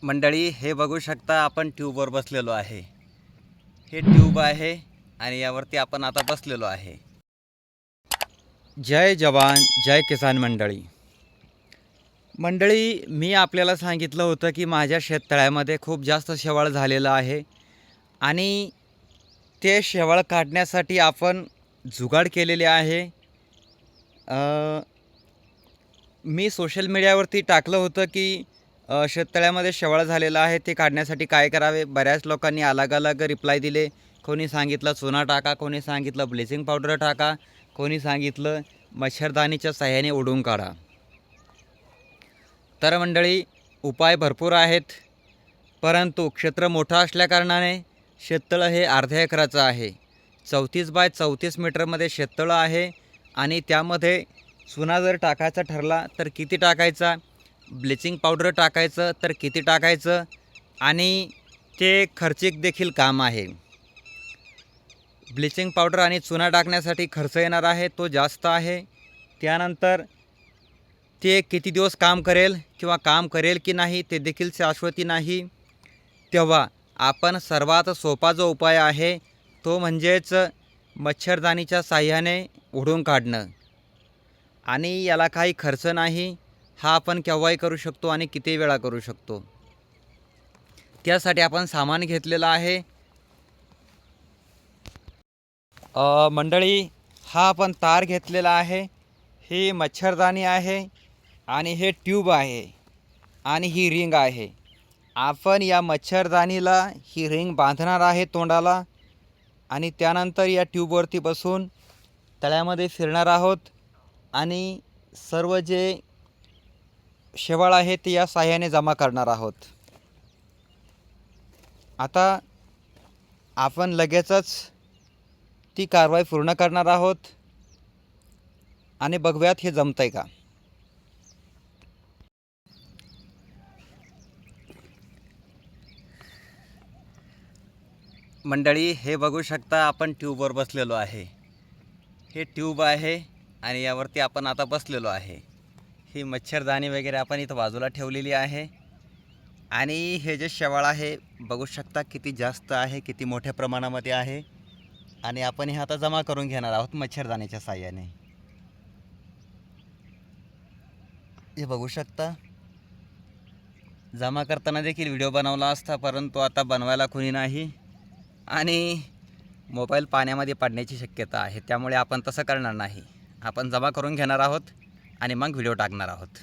मंडळी, हे बघू शकता आपण ट्यूबवर बसलेलो आहे. हे ट्यूब आहे आणि यावरती आपण आता बसलेलो आहे. जय जवान जय किसान मंडळी. मी आपल्याला सांगितलं होतं की माझ्या शेततळ्यामध्ये खूप जास्त शेवाळ झालेलं आहे आणि ते शेवाळ काढण्यासाठी आपण जुगाड केलेले आहे. मी सोशल मीडियावरती टाकलं होतं की शेततळ्यामध्ये शेवाळ झालेलं आहे, ते काढण्यासाठी काय करावे. बऱ्याच लोकांनी अलग अलग रिप्लाय दिले. कोणी सांगितलं चुना टाका, कोणी सांगितलं ब्लिचिंग पावडर टाका, कोणी सांगितलं मच्छरदाणीच्या साह्याने ओढून काढा. तर मंडळी, उपाय भरपूर आहेत, परंतु क्षेत्र मोठं असल्याकारणाने शेततळं हे अर्ध्या एकराचं आहे. 34 बाय 34 मीटरमध्ये शेततळं आहे आणि त्यामध्ये चुना जर टाकायचा ठरला तर किती टाकायचा, ब्लिचिंग पावडर टाकायचं तर किती टाकायचं, आणि ते खर्चिक देखील काम आहे. ब्लिचिंग पावडर आणि चुना टाकण्यासाठी खर्च येणार आहे तो जास्त आहे. त्यानंतर ते किती दिवस काम करेल किंवा काम करेल की नाही ते देखील शाश्वती नाही. तेव्हा आपण सर्वात सोपा जो उपाय आहे तो म्हणजेच मच्छरदाणीच्या साह्याने ओढून काढणं, आणि याला काही खर्च नाही. हा आपण केव्हाही करू शकतो आणि किती वेळा करू शकतो. त्यासाठी आपण सामान घेतलेलं आहे. मंडळी, हा आपण तार घेतलेला आहे, ही मच्छरदाणी आहे आणि हे ट्यूब आहे आणि ही रिंग आहे. आपण या मच्छरदाणीला ही रिंग बांधणार आहे तोंडाला आणि त्यानंतर या ट्यूबवरती बसून तळ्यामध्ये फिरणार आहोत आणि सर्व जे शेवाळ आहे ते या साह्याने जमा करणार आहोत. आता आपण लगेचच ती कारवाई पूर्ण करणार आहोत आणि बघूयात हे जमतंय का. मंडळी, हे बघू शकता आपण ट्यूबवर बसलेलो आहे. हे ट्यूब आहे आणि यावरती आपण आता बसलेलो आहे. ही मच्छरदाणी वगैरे आपण इथं बाजूला ठेवलेली आहे आणि हे जे शेवाळ आहे बघू शकता किती जास्त आहे, किती मोठ्या प्रमाणामध्ये आहे, आणि आपण हे आता जमा करून घेणार आहोत मच्छरदाणीच्या साह्याने. हे बघू शकता. जमा करताना देखील व्हिडिओ बनवला असता, परंतु आता बनवायला कोणी नाही आणि मोबाईल पाण्यामध्ये पडण्याची शक्यता आहे, त्यामुळे आपण तसं करणार नाही. आपण जमा करून घेणार आहोत आणि मग व्हिडिओ टाकणार आहोत.